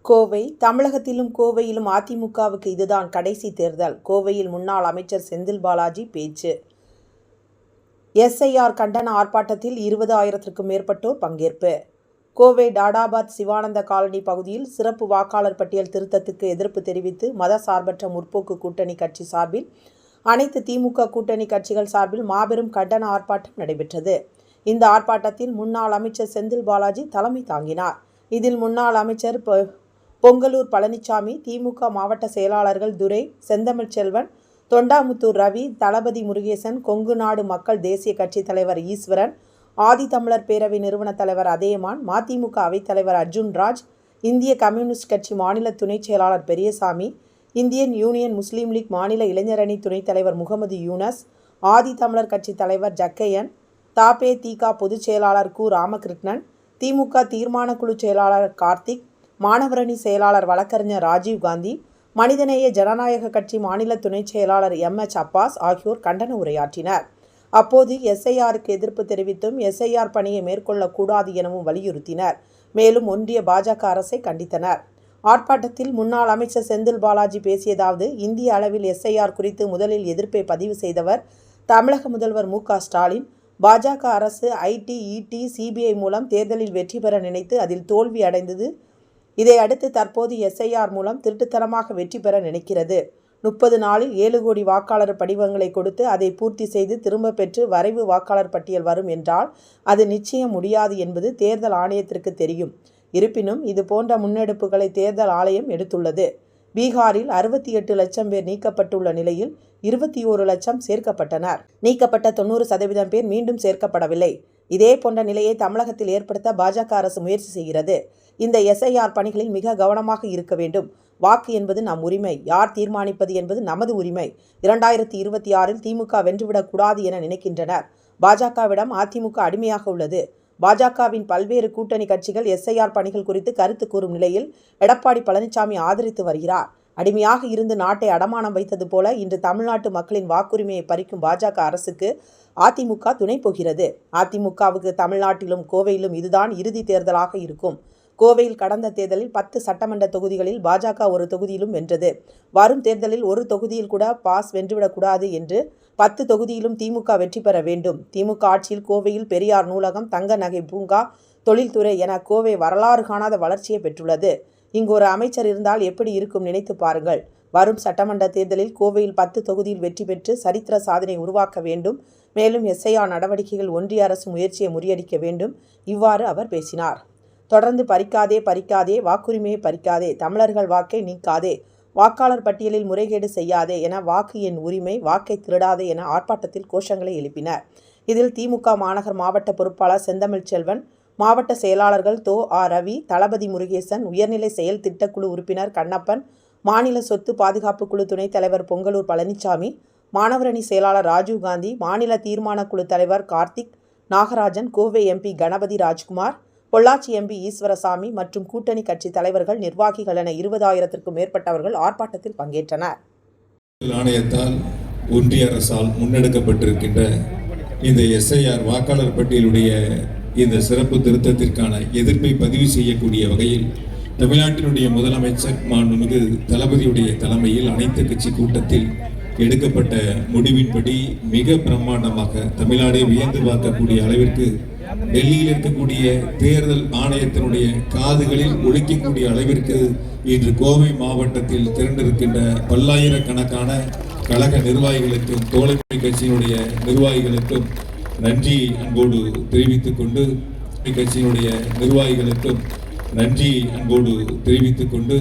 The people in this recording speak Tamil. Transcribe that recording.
கோவை தமிழகத்திலும் கோவையிலும் அதிமுகவுக்கு இதுதான் கடைசி தேர்தல். கோவையில் முன்னாள் அமைச்சர் செந்தில் பாலாஜி பேச்சு. எஸ்ஐஆர் கண்டன ஆர்ப்பாட்டத்தில் 20,000க்கும் மேற்பட்டோர் பங்கேற்பு. கோவை டாடாபாத் சிவானந்த காலனி பகுதியில் சிறப்பு வாக்காளர் பட்டியல் திருத்தத்துக்கு எதிர்ப்பு தெரிவித்து மதசார்பற்ற முற்போக்கு கூட்டணி கட்சி சார்பில் அனைத்து திமுக கூட்டணி கட்சிகள் சார்பில் மாபெரும் கண்டன ஆர்ப்பாட்டம் நடைபெற்றது. இந்த ஆர்ப்பாட்டத்தில் முன்னாள் அமைச்சர் செந்தில் பாலாஜி தலைமை தாங்கினார். இதில் முன்னாள் அமைச்சர் பொங்கலூர் பழனிசாமி, திமுக மாவட்ட செயலாளர்கள் துரை, செந்தமிழ் செல்வன், தொண்டாமுத்தூர் ரவி, தளபதி முருகேசன், கொங்கு நாடு மக்கள் தேசிய கட்சி தலைவர் ஈஸ்வரன், ஆதித்தமிழர் பேரவை நிறுவன தலைவர் அதேமான், மதிமுக அவைத்தலைவர் அர்ஜுன்ராஜ், இந்திய கம்யூனிஸ்ட் கட்சி மாநில துணைச் செயலாளர் பெரியசாமி, இந்தியன் யூனியன் முஸ்லீம் லீக் மாநில இளைஞரணி துணைத் தலைவர் முகமது யூனஸ், ஆதித்தமிழர் கட்சி தலைவர் ஜக்கையன், தபேதிக பொதுச் செயலாளர் கு ராமகிருஷ்ணன், திமுக தீர்மான குழு செயலாளர் கார்த்திக், மாணவரணி செயலாளர் வழக்கறிஞர் ராஜீவ்காந்தி, மனிதநேய ஜனநாயக கட்சி மாநில துணைச் செயலாளர் எம்.எச். அப்பாஸ் ஆகியோர் கண்டன உரையாற்றினர். அப்போது எஸ்ஐஆருக்கு எதிர்ப்பு தெரிவித்தும் எஸ்ஐஆர் பணியை மேற்கொள்ளக்கூடாது எனவும் வலியுறுத்தினர். மேலும் ஒன்றிய பாஜக அரசை கண்டித்தனர். ஆர்ப்பாட்டத்தில் முன்னாள் அமைச்சர் செந்தில் பாலாஜி பேசியதாவது: இந்திய அளவில் எஸ்ஐஆர் குறித்து முதலில் எதிர்ப்பை பதிவு செய்தவர் தமிழக முதல்வர் மு.க. ஸ்டாலின். பாஜக அரசு ஐடி, இடி, சிபிஐ மூலம் தேர்தலில் வெற்றி பெற நினைத்து அதில் தோல்வி அடைந்தது. இதையடுத்து தற்போது எஸ்ஐஆர் மூலம் திருட்டுத்தனமாக வெற்றி பெற நினைக்கிறது. 30 நாளில் 7 கோடி வாக்காளர் படிவங்களை கொடுத்து அதை பூர்த்தி செய்து திரும்ப பெற்று வரைவு வாக்காளர் பட்டியல் வரும் என்றால் அது நிச்சயம் முடியாது என்பது தேர்தல் ஆணையத்திற்கு தெரியும். இருப்பினும் இது போன்ற முன்னெடுப்புகளை தேர்தல் ஆணையம் எடுத்துள்ளது. பீகாரில் 68 லட்சம் பேர் நீக்கப்பட்டுள்ள நிலையில் 21 லட்சம் சேர்க்கப்பட்டனர். நீக்கப்பட்ட 90% பேர் மீண்டும் சேர்க்கப்படவில்லை. இதே போன்ற நிலையை தமிழகத்தில் ஏற்படுத்த பாஜக அரசு முயற்சி செய்கிறது. இந்த எஸ்ஐஆர் பணிகளில் மிக கவனமாக இருக்க வேண்டும். வாக்கு என்பது நம் உரிமை. யார் தீர்மானிப்பது என்பது நமது உரிமை. 2026இல் திமுக வென்றுவிடக்கூடாது என நினைக்கின்றனர். பாஜகவிடம் அதிமுக அடிமையாக உள்ளது. பாஜகவின் பல்வேறு கூட்டணி கட்சிகள் எஸ்ஐஆர் பணிகள் குறித்து கருத்து கூறும் நிலையில் எடப்பாடி பழனிசாமி ஆதரித்து வருகிறார். அடிமையாக இருந்து நாட்டை அடமானம் வைத்தது போல இன்று தமிழ்நாட்டு மக்களின் வாக்குரிமையை பறிக்கும் பாஜக அரசுக்கு அதிமுக துணை போகிறது. அதிமுகவுக்கு தமிழ்நாட்டிலும் கோவையிலும் இதுதான் இறுதி தேர்தலாக இருக்கும். கோவையில் கடந்த தேர்தலில் 10 சட்டமன்ற தொகுதிகளில் பாஜக ஒரு தொகுதியிலும் வென்றது. வரும் தேர்தலில் ஒரு தொகுதியில் கூட பாஸ் வென்றுவிடக்கூடாது என்று 10 தொகுதியிலும் திமுக வெற்றி பெற வேண்டும். திமுக ஆட்சியில் கோவையில் பெரியார் நூலகம், தங்க நகை பூங்கா, தொழில்துறை என கோவை வரலாறு காணாத வளர்ச்சியை பெற்றுள்ளது. இங்கு ஒரு அமைச்சர் இருந்தால் எப்படி இருக்கும் நினைத்து பாருங்கள். வரும் சட்டமன்ற தேர்தலில் கோவையில் 10 தொகுதியில் வெற்றி பெற்று சரித்திர சாதனை உருவாக்க வேண்டும். மேலும் எஸ்ஐஆர் நடவடிக்கைகள் ஒன்றிய அரசு முயற்சியை முறியடிக்க வேண்டும். இவ்வாறு அவர் பேசினார். தொடர்ந்து பறிக்காதே, வாக்குரிமையை பறிக்காதே, தமிழர்கள் வாக்கை நீக்காதே, வாக்காளர் பட்டியலில் முறைகேடு செய்யாதே என வாக்கு என் உரிமை, வாக்கை திருடாதே என ஆர்ப்பாட்டத்தில் கோஷங்களை எழுப்பினர். இதில் திமுக மாநகர் மாவட்ட பொறுப்பாளர் செந்தமிழ் செல்வன், மாவட்ட செயலாளர்கள் ரவி, தளபதி முருகேசன், உயர்நிலை செயல் திட்டக்குழு உறுப்பினர் கண்ணப்பன், மாநில சொத்து பாதுகாப்பு குழு துணைத் தலைவர் பொங்கலூர் பழனிசாமி, மாணவரணி செயலாளர் ராஜீவ்காந்தி, மாநில தீர்மான குழு தலைவர் கார்த்திக், நாகராஜன், கோவை எம்பி கணபதி ராஜ்குமார், பொள்ளாச்சி எம்பி ஈஸ்வரசாமி மற்றும் கூட்டணி கட்சி தலைவர்கள், நிர்வாகிகள் என 20,000க்கும் மேற்பட்டவர்கள் ஆர்ப்பாட்டத்தில் பங்கேற்றனர். ஆணையத்தால் ஒன்றிய அரசால் முன்னெடுக்கப்பட்டிருக்கின்ற இந்த எஸ்ஐஆர் வாக்காளர் பட்டியலுடைய இந்த சிறப்பு திருத்தத்திற்கான எதிர்ப்பை பதிவு செய்யக்கூடிய வகையில் தமிழ்நாட்டினுடைய முதலமைச்சர் மாண்புமிகு தளபதியுடைய தலைமையில் அனைத்து கட்சி கூட்டத்தில் எடுக்கப்பட்ட முடிவின்படி மிக பிரம்மாண்டமாக தமிழ்நாடே வியந்து பார்க்கக்கூடிய அளவிற்கு டெல்லியில் இருக்கக்கூடிய தேர்தல் ஆணையத்தினுடைய காதுகளில் ஒலிக்கக்கூடிய அளவிற்கு இன்று கோவை மாவட்டத்தில் திரண்டிருக்கின்ற பல்லாயிரக்கணக்கான கழக நிர்வாகிகளுக்கும் தோழமை கட்சியினுடைய நிர்வாகிகளுக்கும் நன்றி அன்போடு தெரிவித்துக் கொண்டு